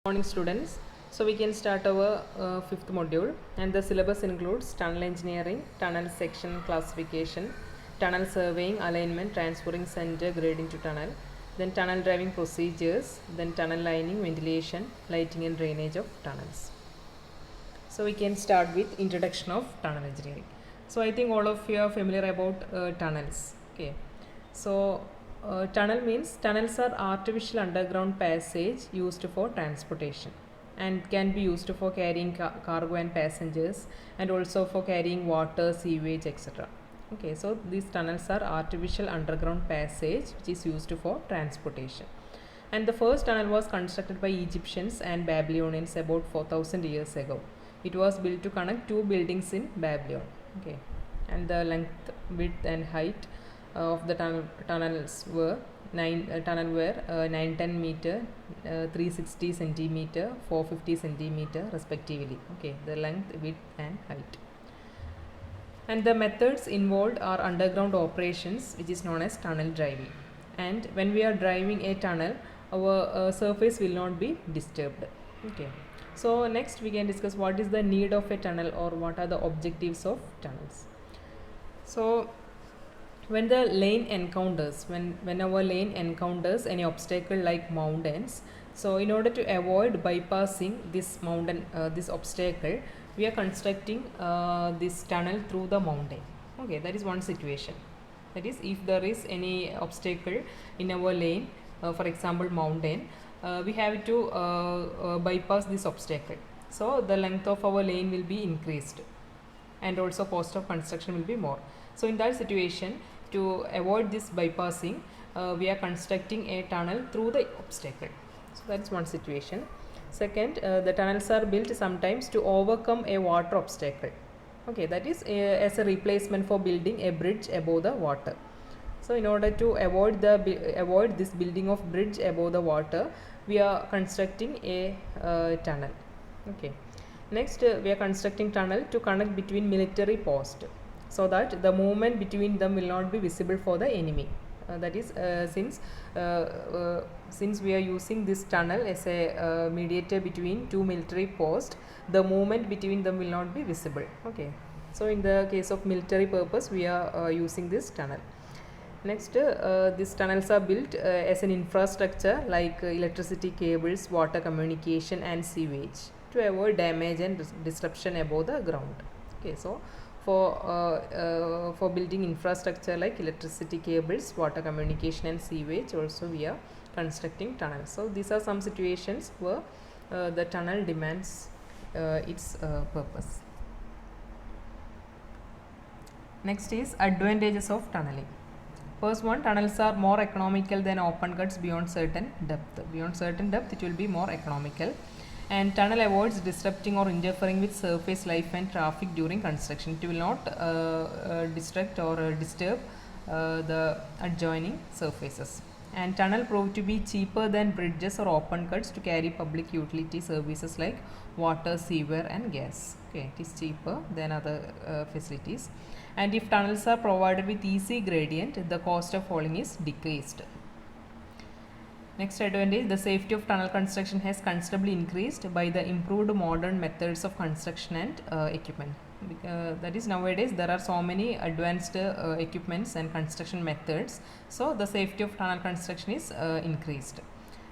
Morning students. So we can start our fifth module, and the syllabus includes tunnel engineering, tunnel section classification, tunnel surveying, alignment, transferring center, grading to tunnel, then tunnel driving procedures, then tunnel lining, ventilation, lighting and drainage of tunnels. So we can start with introduction of tunnel engineering. So I think all of you are familiar about tunnels. Okay. So tunnel means tunnels are artificial underground passage used for transportation and can be used for carrying cargo and passengers, and also for carrying water, sewage, etc. Okay, so these tunnels are artificial underground passage which is used for transportation. And the first tunnel was constructed by Egyptians and Babylonians about 4000 years ago. It was built to connect two buildings in Babylon. Okay, and the length, width and height of the tunnels were 910 meter, 360 centimeter, 450 centimeter respectively. Okay, the length, width and height. And the methods involved are underground operations, which is known as tunnel driving. And when we are driving a tunnel, our surface will not be disturbed. Okay, so next we can discuss what is the need of a tunnel, or what are the objectives of tunnels. So when our lane encounters any obstacle like mountains, so in order to avoid bypassing this mountain, this obstacle, we are constructing this tunnel through the mountain. Okay, that is one situation. That is, if there is any obstacle in our lane, for example mountain, we have to bypass this obstacle. So the length of our lane will be increased, and also cost of construction will be more. So in that situation, to avoid this bypassing, we are constructing a tunnel through the obstacle. So that is one situation. Second, the tunnels are built sometimes to overcome a water obstacle. Okay, that is as a replacement for building a bridge above the water. So in order to avoid this building of bridge above the water, we are constructing a tunnel. Okay. Next, we are constructing tunnel to connect between military posts, so that the movement between them will not be visible for the enemy. That is, since we are using this tunnel as a mediator between two military posts, the movement between them will not be visible. Okay, so in the case of military purpose, we are using this tunnel. Next, these tunnels are built as an infrastructure like electricity cables, water communication and sewage, to avoid damage and disruption above the ground. Okay, so for building infrastructure like electricity cables, water communication and sewage, also we are constructing tunnels. So these are some situations where the tunnel demands its purpose. Next is advantages of tunneling. First one, tunnels are more economical than open cuts beyond certain depth. Beyond certain depth, it will be more economical. And tunnel avoids disrupting or interfering with surface life and traffic during construction. It will not disrupt or disturb the adjoining surfaces. And tunnel proved to be cheaper than bridges or open cuts to carry public utility services like water, sewer and gas. Okay, it is cheaper than other facilities. And if tunnels are provided with easy gradient, the cost of hauling is decreased. Next advantage, the safety of tunnel construction has considerably increased by the improved modern methods of construction and equipment. That is, nowadays there are so many advanced equipments and construction methods, so the safety of tunnel construction is increased.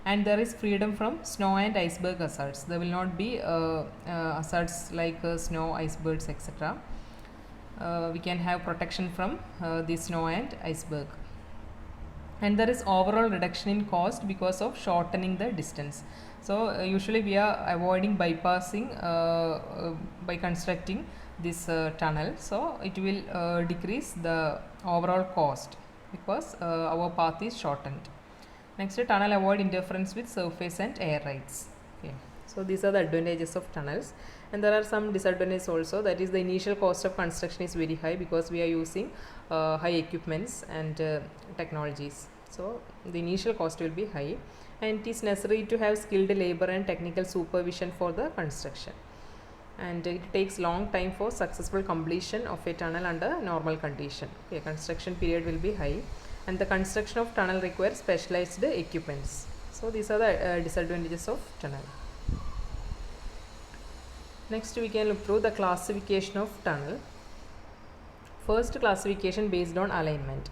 And there is freedom from snow and iceberg hazards. There will not be hazards like snow, icebergs, etc. We can have protection from the snow and iceberg. And there is overall reduction in cost because of shortening the distance. So usually we are avoiding bypassing by constructing this tunnel, so it will decrease the overall cost because our path is shortened. Next, tunnel avoid interference with surface and air rights. Okay, so these are the advantages of tunnels. And there are some disadvantages also. That is, the initial cost of construction is very high because we are using high equipments and technologies. So the initial cost will be high, and it is necessary to have skilled labor and technical supervision for the construction. And it takes long time for successful completion of a tunnel under normal condition. Okay, construction period will be high, and the construction of tunnel requires specialized equipments. So these are the disadvantages of tunnel. Next we can look through the classification of tunnel. First classification based on alignment.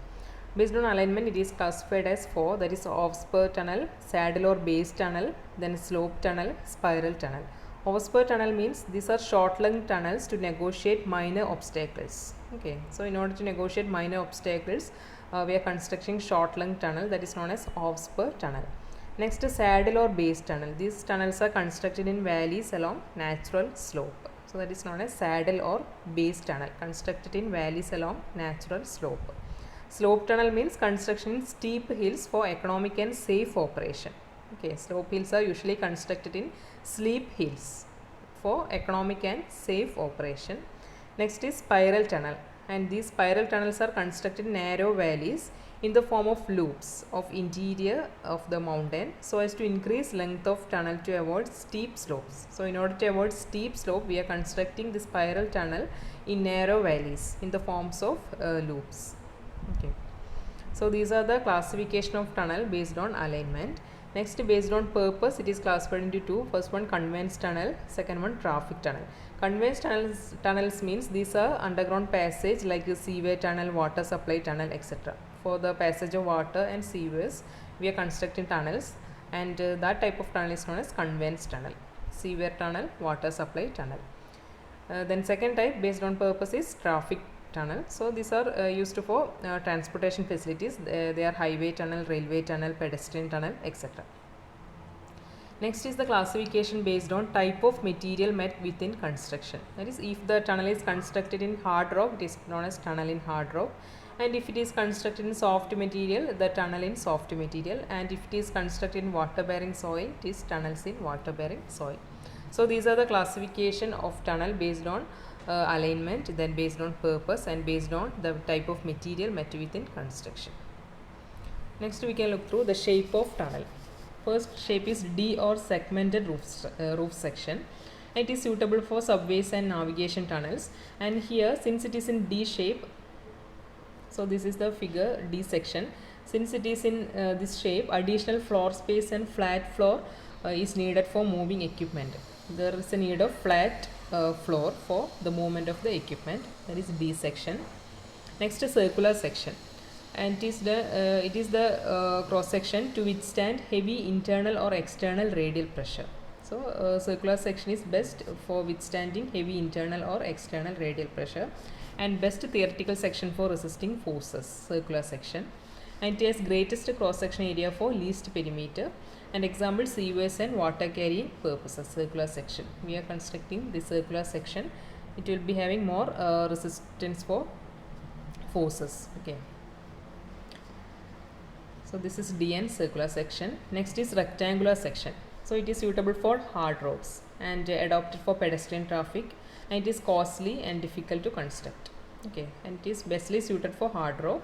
Based on alignment, it is classified as 4, that is off-spur tunnel, saddle or base tunnel, then slope tunnel, spiral tunnel. Off-spur tunnel means these are short-length tunnels to negotiate minor obstacles. Okay, so in order to negotiate minor obstacles, we are constructing short-length tunnel, that is known as off-spur tunnel. Next, saddle or base tunnel. These tunnels are constructed in valleys along natural slope. So that is known as saddle or base tunnel, constructed in valleys along natural slope. Slope tunnel means construction in steep hills for economic and safe operation. Okay, slope hills are usually constructed in steep hills for economic and safe operation. Next is spiral tunnel, and these spiral tunnels are constructed in narrow valleys in the form of loops of interior of the mountain so as to increase length of tunnel to avoid steep slopes. So in order to avoid steep slope, we are constructing the spiral tunnel in narrow valleys in the forms of loops. Okay, so these are the classification of tunnel based on alignment. Next, based on purpose, it is classified into two. First one, conveyance tunnel, second one, traffic tunnel. Conveyance tunnels means these are underground passage like a seaway tunnel, water supply tunnel, etc. For the passage of water and seaways, we are constructing tunnels, and that type of tunnel is known as conveyance tunnel, seaway tunnel, water supply tunnel. Then second type based on purpose is traffic tunnel. So these are used for transportation facilities. They are highway tunnel, railway tunnel, pedestrian tunnel, etc. Next is the classification based on type of material met within construction. That is, if the tunnel is constructed in hard rock, it is known as tunnel in hard rock, and if it is constructed in soft material, the tunnel in soft material, and if it is constructed in water bearing soil, it is tunnels in water bearing soil. So these are the classification of tunnel based on alignment, then based on purpose, and based on the type of material met within construction. Next we can look through the shape of tunnel. First shape is D or segmented roof section. It is suitable for subways and navigation tunnels, and here since it is in D shape, so this is the figure D section. Since it is in this shape, additional floor space and flat floor is needed for moving equipment. There is a need of flat floor for the movement of the equipment, that is D section. Next is circular section, and it is the cross section to withstand heavy internal or external radial pressure. So circular section is best for withstanding heavy internal or external radial pressure, and best theoretical section for resisting forces, circular section. And it has greatest cross section area for least perimeter, and example seaways and water carrying purposes, circular section. We are constructing the circular section. It will be having more resistance for forces. Okay, so this is DN circular section. Next is rectangular section. So it is suitable for hard roads and adopted for pedestrian traffic, and it is costly and difficult to construct. Okay, and it is bestly suited for hard rock,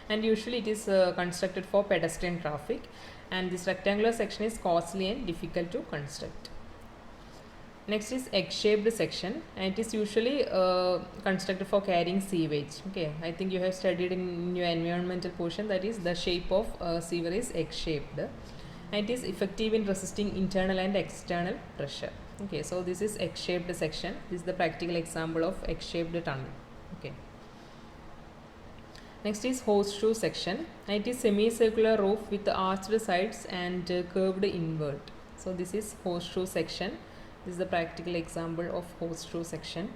and usually it is constructed for pedestrian traffic, and this rectangular section is costly and difficult to construct. Next is egg-shaped section, and it is usually constructed for carrying sewage. Okay, I think you have studied in your environmental portion, that is the shape of sewer is egg-shaped, and it is effective in resisting internal and external pressure. Okay, so this is egg-shaped section. This is the practical example of egg-shaped tunnel. Okay. Next is horseshoe section, and it is semicircular roof with arched sides and curved inward. So this is horseshoe section. This is the practical example of horseshoe section,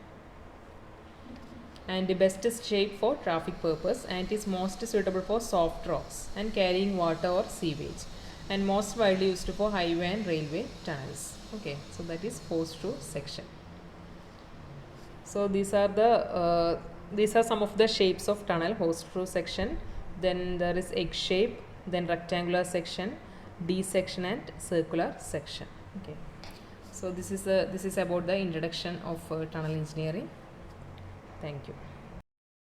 and the bestest shape for traffic purpose, and it is most suitable for soft rocks and carrying water or sewage, and most widely used for highway and railway tunnels. Okay, so that is horseshoe section. So these are some of the shapes of tunnel: horseshoe section, then there is egg shape, then rectangular section, D section, and circular section. Okay, so this is about the introduction of tunnel engineering. Thank you.